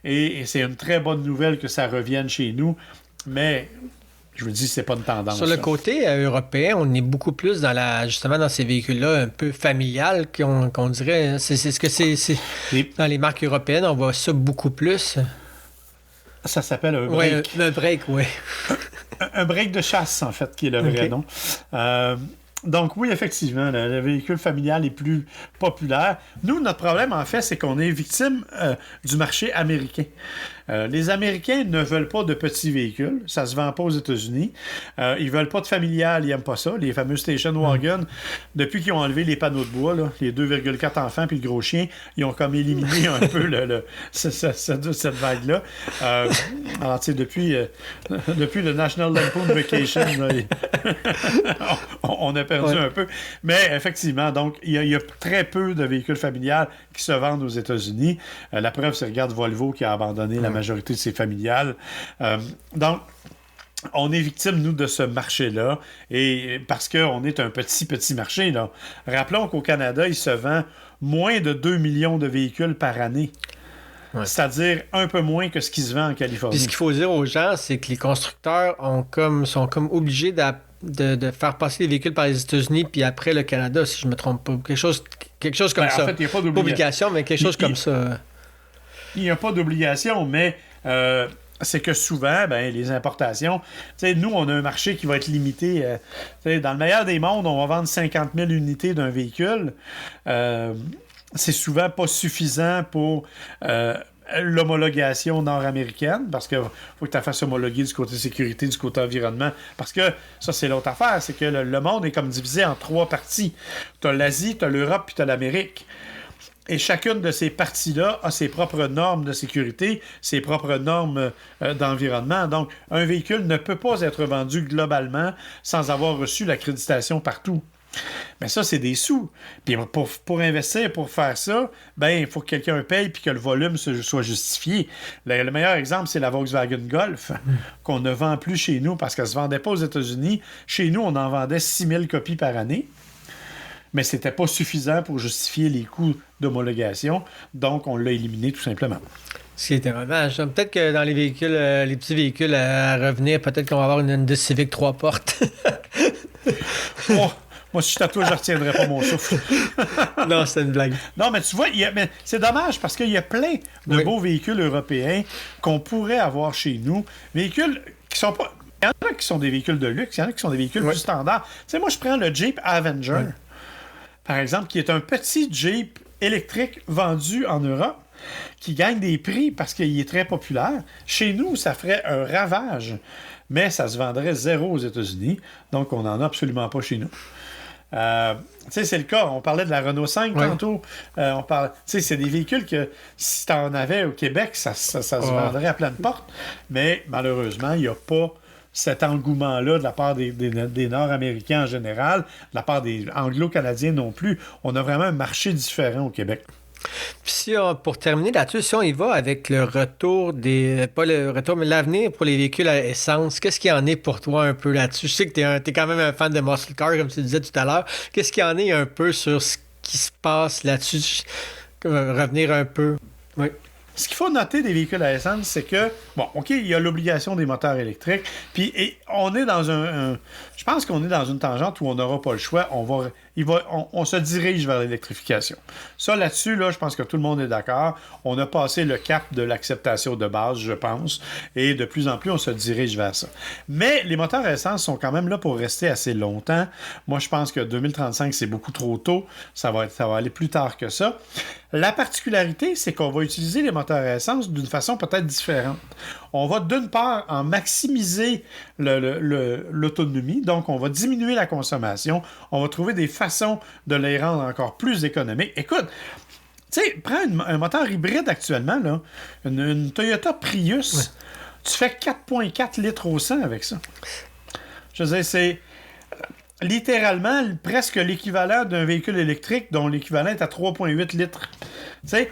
Et c'est une très bonne nouvelle que ça revienne chez nous. Mais je vous dis, c'est pas une tendance. Sur le côté européen, on est beaucoup plus justement dans ces véhicules-là un peu familial qu'on dirait. C'est ce que c'est. Dans les marques européennes, on voit ça beaucoup plus. Ça s'appelle un break. Oui, un break, oui. Un break de chasse, en fait, qui est le vrai nom. Donc oui, effectivement, le véhicule familial est plus populaire. Nous, notre problème, en fait, c'est qu'on est victime du marché américain. Les Américains ne veulent pas de petits véhicules. Ça se vend pas aux États-Unis. Ils veulent pas de familial, ils aiment pas ça. Les fameux station wagon, depuis qu'ils ont enlevé les panneaux de bois, là, les 2,4 enfants puis le gros chien, ils ont comme éliminé un peu cette vague-là. Alors, tu sais, depuis le National Lampoon Vacation, là, on a perdu un peu. Mais effectivement, donc, il y a très peu de véhicules familiales qui se vendent aux États-Unis. La preuve, c'est regarde Volvo qui a abandonné la majorité de ses familiales. Donc, on est victime, nous, de ce marché-là, et parce qu'on est un petit marché, là. Rappelons qu'au Canada, il se vend moins de 2 millions de véhicules par année. Ouais. C'est-à-dire un peu moins que ce qui se vend en Californie. Puis ce qu'il faut dire aux gens, c'est que les constructeurs sont comme obligés de faire passer les véhicules par les États-Unis, puis après le Canada, si je ne me trompe pas. Quelque chose comme ça. En fait, il n'y a pas d'obligation, mais quelque chose comme ça. Il n'y a pas d'obligation, mais c'est que souvent, les importations, nous, on a un marché qui va être limité. Dans le meilleur des mondes, on va vendre 50 000 unités d'un véhicule. C'est souvent pas suffisant pour l'homologation nord-américaine, parce qu'il faut que tu fasses homologuer du côté sécurité, du côté environnement. Parce que ça, c'est l'autre affaire, c'est que le monde est comme divisé en 3 parties. Tu as l'Asie, tu as l'Europe, puis tu as l'Amérique. Et chacune de ces parties-là a ses propres normes de sécurité, ses propres normes d'environnement. Donc, un véhicule ne peut pas être vendu globalement sans avoir reçu l'accréditation partout. Mais ça, c'est des sous. Puis pour investir, pour faire ça, il faut que quelqu'un paye puis que le volume soit justifié. Le meilleur exemple, c'est la Volkswagen Golf, qu'on ne vend plus chez nous parce qu'elle ne se vendait pas aux États-Unis. Chez nous, on en vendait 6 000 copies par année. Mais c'était pas suffisant pour justifier les coûts d'homologation. Donc, on l'a éliminé tout simplement. Ce qui était dommage. Peut-être que dans les véhicules, les petits véhicules à revenir, peut-être qu'on va avoir une Honda Civic 3 portes. Moi, si je t'attends, je ne retiendrai pas mon souffle. Non, c'est une blague. Non, mais tu vois, mais c'est dommage parce qu'il y a plein de beaux véhicules européens qu'on pourrait avoir chez nous. Véhicules qui sont pas... Il y en a qui sont des véhicules de luxe, il y en a qui sont des véhicules plus standards. Tu sais, moi, je prends le Jeep Avenger, par exemple, qui est un petit Jeep électrique vendu en Europe, qui gagne des prix parce qu'il est très populaire. Chez nous, ça ferait un ravage, mais ça se vendrait zéro aux États-Unis, donc on n'en a absolument pas chez nous. Tu sais, c'est le cas. On parlait de la Renault 5 tantôt. Tu sais, c'est des véhicules que si tu en avais au Québec, ça se vendrait à pleine porte, mais malheureusement, il n'y a pas cet engouement-là de la part des Nord-Américains en général, de la part des Anglo-Canadiens non plus. On a vraiment un marché différent au Québec. Puis pour terminer là-dessus, si on y va avec le retour pas le retour, mais l'avenir pour les véhicules à essence, qu'est-ce qu'il y en est pour toi un peu là-dessus? Je sais que t'es quand même un fan de muscle car, comme tu disais tout à l'heure. Qu'est-ce qu'il y en est un peu sur ce qui se passe là-dessus? Revenir un peu. Oui. Ce qu'il faut noter des véhicules à essence, c'est que, il y a l'obligation des moteurs électriques, puis on est dans je pense qu'on est dans une tangente où on n'aura pas le choix, on se dirige vers l'électrification. Ça, là-dessus, je pense que tout le monde est d'accord. On a passé le cap de l'acceptation de base, je pense, et de plus en plus, on se dirige vers ça. Mais les moteurs à essence sont quand même là pour rester assez longtemps. Moi, je pense que 2035, c'est beaucoup trop tôt. Ça va aller plus tard que ça. La particularité, c'est qu'on va utiliser les moteurs à essence d'une façon peut-être différente. On va d'une part en maximiser l'autonomie, donc on va diminuer la consommation, on va trouver des façons de les rendre encore plus économiques. Écoute, tu sais, prends un moteur hybride actuellement, là, une Toyota Prius, tu fais 4,4 litres au 100 avec ça. Je veux dire, c'est littéralement presque l'équivalent d'un véhicule électrique dont l'équivalent est à 3,8 litres. Tu sais,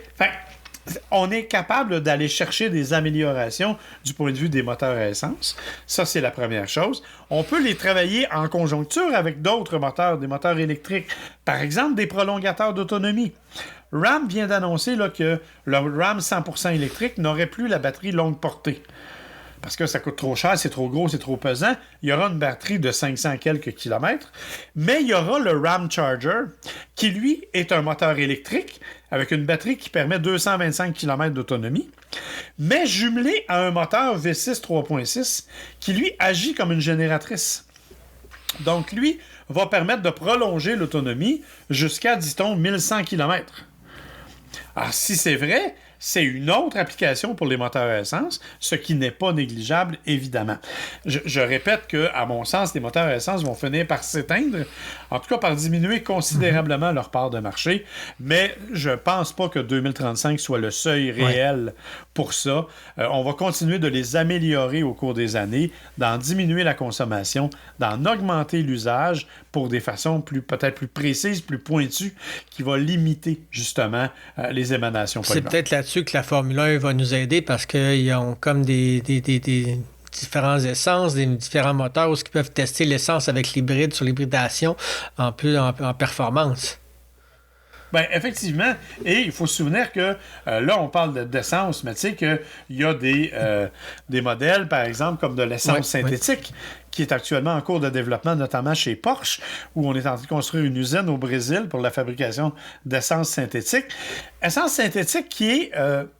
on est capable d'aller chercher des améliorations du point de vue des moteurs à essence. Ça, c'est la première chose. On peut les travailler en conjoncture avec d'autres moteurs, des moteurs électriques. Par exemple, des prolongateurs d'autonomie. RAM vient d'annoncer là, que le RAM 100% électrique n'aurait plus la batterie longue portée. Parce que ça coûte trop cher, c'est trop gros, c'est trop pesant. Il y aura une batterie de 500 quelques kilomètres. Mais il y aura le RAM Charger, qui, lui, est un moteur électrique avec une batterie qui permet 225 km d'autonomie, mais jumelé à un moteur V6 3.6 qui, lui, agit comme une génératrice. Donc, lui, va permettre de prolonger l'autonomie jusqu'à, dit-on, 1100 km. Alors, si c'est vrai, c'est une autre application pour les moteurs à essence, ce qui n'est pas négligeable, évidemment. Je répète que, à mon sens, les moteurs à essence vont finir par s'éteindre, en tout cas par diminuer considérablement leur part de marché, mais je pense pas que 2035 soit le seuil réel pour ça. On va continuer de les améliorer au cours des années, d'en diminuer la consommation, d'en augmenter l'usage pour des façons peut-être plus précises, plus pointues, qui va limiter justement les émanations polluantes. C'est peut-être là-dessus que la Formule 1 va nous aider parce qu'ils ont comme des différents essences, des différents moteurs où ils peuvent tester l'essence avec l'hybride sur l'hybridation en performance. Bien, effectivement, et il faut se souvenir que là, on parle d'essence, mais tu sais qu'il y a des modèles, par exemple, comme de l'essence synthétique, qui est actuellement en cours de développement, notamment chez Porsche, où on est en train de construire une usine au Brésil pour la fabrication d'essence synthétique. Essence synthétique qui est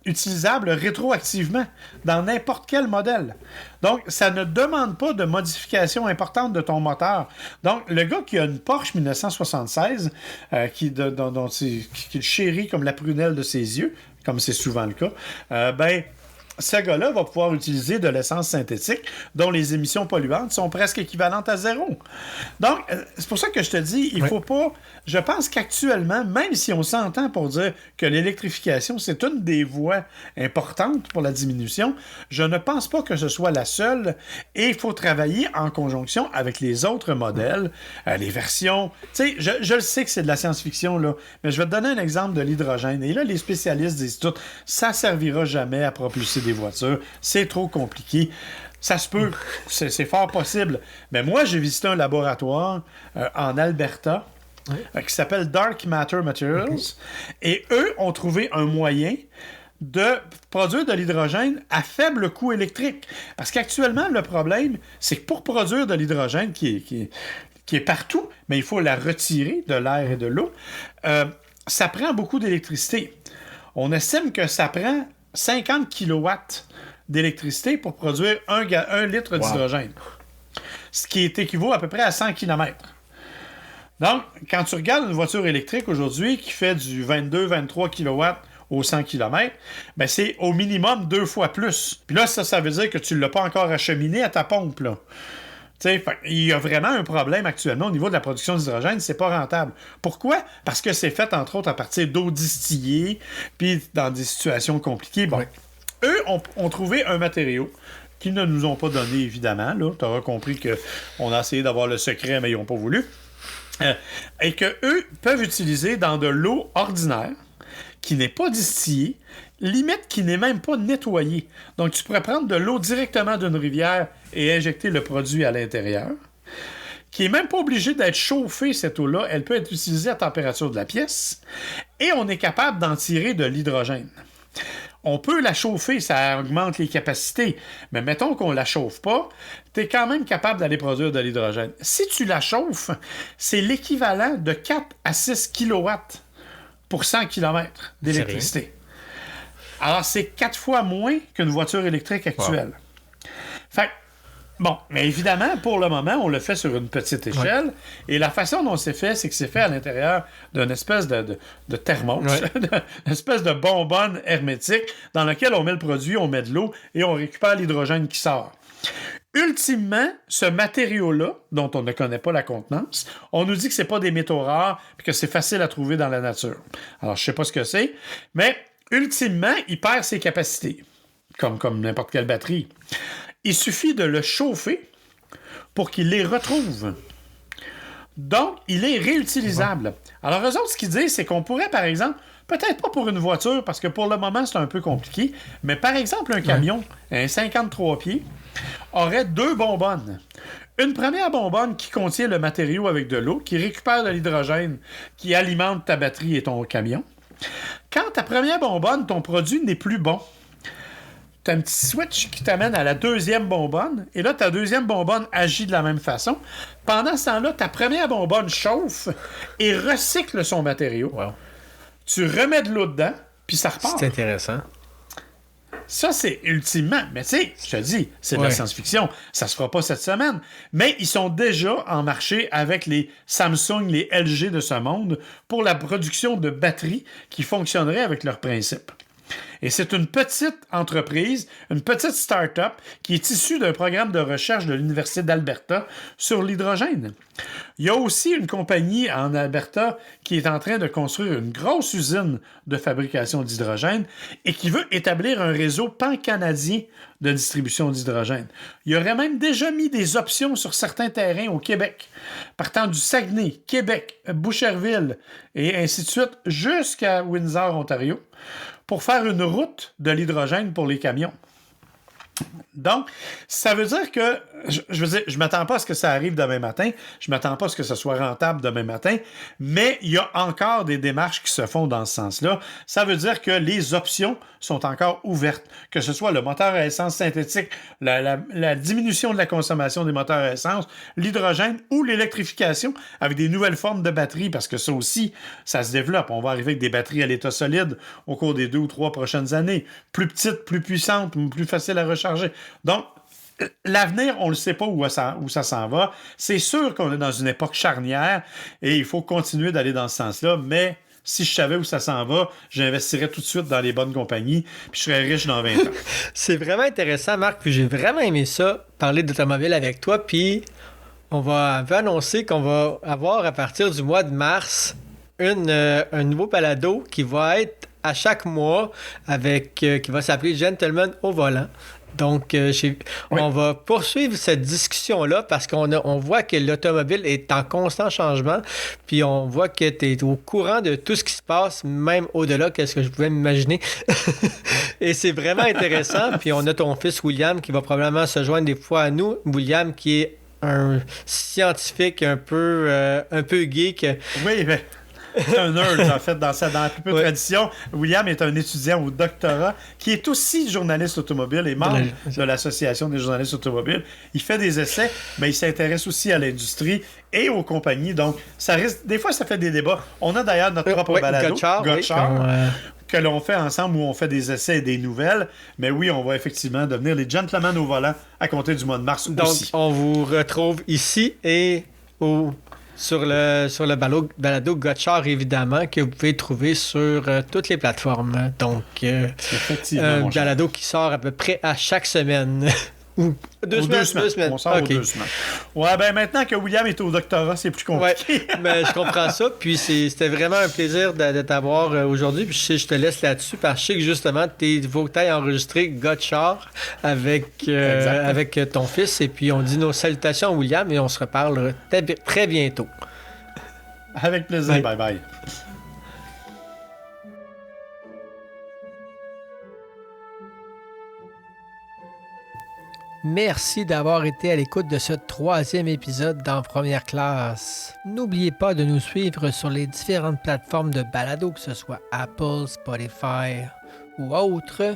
utilisable rétroactivement dans n'importe quel modèle. Donc, ça ne demande pas de modification importante de ton moteur. Donc, le gars qui a une Porsche 1976, qui le chérit comme la prunelle de ses yeux, comme c'est souvent le cas, ce gars-là va pouvoir utiliser de l'essence synthétique dont les émissions polluantes sont presque équivalentes à zéro. Donc, c'est pour ça que je te dis, il faut pas... Je pense qu'actuellement, même si on s'entend pour dire que l'électrification, c'est une des voies importantes pour la diminution, je ne pense pas que ce soit la seule et il faut travailler en conjonction avec les autres modèles, les versions... Tu sais, je le sais que c'est de la science-fiction, là, mais je vais te donner un exemple de l'hydrogène. Et là, les spécialistes disent tout, ça servira jamais à propulser des voitures, c'est trop compliqué. Ça se peut, c'est fort possible. Mais moi, j'ai visité un laboratoire en Alberta qui s'appelle Dark Matter Materials et eux ont trouvé un moyen de produire de l'hydrogène à faible coût électrique. Parce qu'actuellement, le problème, c'est que pour produire de l'hydrogène qui est partout, mais il faut la retirer de l'air et de l'eau, ça prend beaucoup d'électricité. On estime que ça prend 50 kilowatts d'électricité pour produire un litre d'hydrogène. Ce qui équivaut à peu près à 100 km. Donc, quand tu regardes une voiture électrique aujourd'hui qui fait du 22-23 kilowatts aux 100 km, ben c'est au minimum 2 fois plus. Puis là, ça veut dire que tu ne l'as pas encore acheminé à ta pompe, là. Il y a vraiment un problème actuellement au niveau de la production d'hydrogène, c'est pas rentable. Pourquoi? Parce que c'est fait, entre autres, à partir d'eau distillée, puis dans des situations compliquées. Bon, eux ont trouvé un matériau qu'ils ne nous ont pas donné, évidemment. Tu auras compris qu'on a essayé d'avoir le secret, mais ils n'ont pas voulu. Et qu'eux peuvent utiliser dans de l'eau ordinaire, qui n'est pas distillée, limite qui n'est même pas nettoyée. Donc, tu pourrais prendre de l'eau directement d'une rivière et injecter le produit à l'intérieur, qui n'est même pas obligé d'être chauffée, cette eau-là. Elle peut être utilisée à température de la pièce, et on est capable d'en tirer de l'hydrogène. On peut la chauffer, ça augmente les capacités, mais mettons qu'on ne la chauffe pas, tu es quand même capable d'aller produire de l'hydrogène. Si tu la chauffes, c'est l'équivalent de 4 à 6 kilowatts pour 100 km d'électricité. Alors, c'est 4 fois moins qu'une voiture électrique actuelle. Fait bon, mais évidemment, pour le moment, on le fait sur une petite échelle. Et la façon dont c'est fait, c'est que c'est fait à l'intérieur d'une espèce de thermos, une espèce de bonbonne hermétique dans laquelle on met le produit, on met de l'eau et on récupère l'hydrogène qui sort. Ultimement, ce matériau-là, dont on ne connaît pas la contenance, on nous dit que c'est pas des métaux rares et que c'est facile à trouver dans la nature. Alors, je sais pas ce que c'est, mais ultimement, il perd ses capacités, comme n'importe quelle batterie. Il suffit de le chauffer pour qu'il les retrouve. Donc, il est réutilisable. Alors, eux autres, ce qu'ils disent, c'est qu'on pourrait, par exemple, Peut-être pas pour une voiture, parce que pour le moment, c'est un peu compliqué. Mais par exemple, un camion, un 53 pieds, aurait 2 bonbonnes. Une première bonbonne qui contient le matériau avec de l'eau, qui récupère de l'hydrogène, qui alimente ta batterie et ton camion. Quand ta première bonbonne, ton produit n'est plus bon, tu as un petit switch qui t'amène à la deuxième bonbonne, et là, ta deuxième bonbonne agit de la même façon. Pendant ce temps-là, ta première bonbonne chauffe et recycle son matériau. Wow. Tu remets de l'eau dedans, puis ça repart. C'est intéressant. Ça, c'est ultimement... Mais tu sais, je te dis, c'est de la science-fiction. Ça se fera pas cette semaine. Mais ils sont déjà en marché avec les Samsung, les LG de ce monde pour la production de batteries qui fonctionneraient avec leurs principes. Et c'est une petite entreprise, une petite start-up qui est issue d'un programme de recherche de l'Université d'Alberta sur l'hydrogène. Il y a aussi une compagnie en Alberta qui est en train de construire une grosse usine de fabrication d'hydrogène et qui veut établir un réseau pan-canadien de distribution d'hydrogène. Il y aurait même déjà mis des options sur certains terrains au Québec, partant du Saguenay, Québec, Boucherville et ainsi de suite jusqu'à Windsor, Ontario, pour faire une route de l'hydrogène pour les camions. Donc, ça veut dire que, je m'attends pas à ce que ça arrive demain matin, je m'attends pas à ce que ça soit rentable demain matin, mais il y a encore des démarches qui se font dans ce sens-là. Ça veut dire que les options sont encore ouvertes, que ce soit le moteur à essence synthétique, la diminution de la consommation des moteurs à essence, l'hydrogène ou l'électrification avec des nouvelles formes de batteries, parce que ça aussi, ça se développe. On va arriver avec des batteries à l'état solide au cours des 2 ou 3 prochaines années, plus petites, plus puissantes, plus faciles à recharger. Donc, l'avenir, on ne sait pas où ça s'en va. C'est sûr qu'on est dans une époque charnière et il faut continuer d'aller dans ce sens-là, mais si je savais où ça s'en va, j'investirais tout de suite dans les bonnes compagnies puis je serais riche dans 20 ans. C'est vraiment intéressant, Marc, puis j'ai vraiment aimé ça, parler d'automobile avec toi, puis on va annoncer qu'on va avoir à partir du mois de mars un nouveau balado qui va être à chaque mois qui va s'appeler Gentleman au volant. Donc, on va poursuivre cette discussion-là parce qu'on voit que l'automobile est en constant changement, puis on voit que tu es au courant de tout ce qui se passe, même au-delà de ce que je pouvais m'imaginer. Et c'est vraiment intéressant. Puis on a ton fils William qui va probablement se joindre des fois à nous. William qui est un scientifique un peu geek. Oui, mais... C'est un nerd, en fait, dans la plus peu tradition. William est un étudiant au doctorat qui est aussi journaliste automobile et membre de l'Association des journalistes automobiles. Il fait des essais, mais il s'intéresse aussi à l'industrie et aux compagnies. Donc, ça risque... Des fois, ça fait des débats. On a d'ailleurs notre propre balado, Gotchard, que l'on fait ensemble, où on fait des essais et des nouvelles. Mais oui, on va effectivement devenir les gentlemen au volant à compter du mois de mars aussi. Donc, on vous retrouve ici et sur le balado Gotchard, évidemment, que vous pouvez trouver sur toutes les plateformes. Donc, un balado qui sort à peu près à chaque semaine. Ou deux semaines. On sort aux 2 semaines. Ouais, ben maintenant que William est au doctorat, c'est plus compliqué. Ouais, mais je comprends ça. Puis c'était vraiment un plaisir de t'avoir aujourd'hui. Puis je te laisse là-dessus parce que je sais que justement, il faut que tu ailles enregistrer Gotchard avec ton fils. Et puis on dit nos salutations à William et on se reparle très bientôt. Avec plaisir. Bye bye. Merci d'avoir été à l'écoute de ce 3e épisode dans Première Classe. N'oubliez pas de nous suivre sur les différentes plateformes de balado, que ce soit Apple, Spotify ou autres,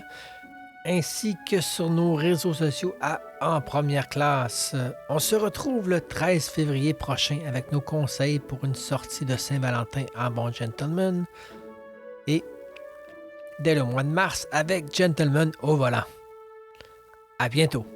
ainsi que sur nos réseaux sociaux En Première Classe. On se retrouve le 13 février prochain avec nos conseils pour une sortie de Saint-Valentin en bon gentleman et dès le mois de mars avec Gentleman au volant. À bientôt.